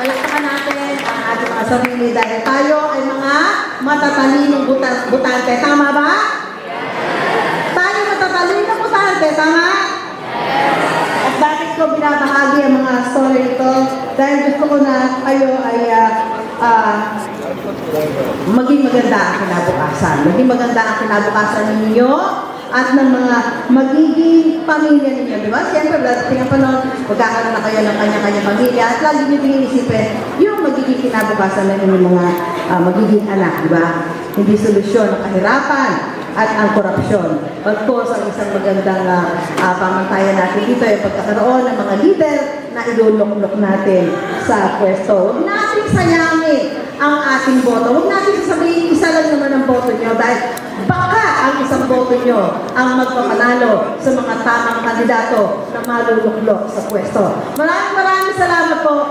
Palakpakan natin ang ating mga sarili dahil tayo ay mga matatalinong butante. Tama ba? Tayo matatalinong butante. Tama? At bakit ko binabahagi ang mga story ito? Dahil gusto ko na kayo ay maging maganda ang kinabukasan. Maging maganda ang kinabukasan ninyo at ng mga magiging pamilya ninyo. Di ba? Siyempre, dadating ang panahon, magkakaroon na kayo ng kanya-kanya pamilya at lagi nyo din iisipin yung magiging kinabukasan ng inyong mga magiging anak. Di ba? Hindi solusyon ang kahirapan at ang korupsyon. Of course, ang isang magandang pamantayan natin dito ay pagkakaroon ng mga leader na ilulok-lok natin sa pwesto. Huwag natin sayangin ang ating boto. Huwag natin sasabihin, isa lang naman ang boto nyo dahil baka ang isang boto nyo ang magpapanalo sa mga tamang kandidato na maluluklok sa pwesto. Maraming salamat po.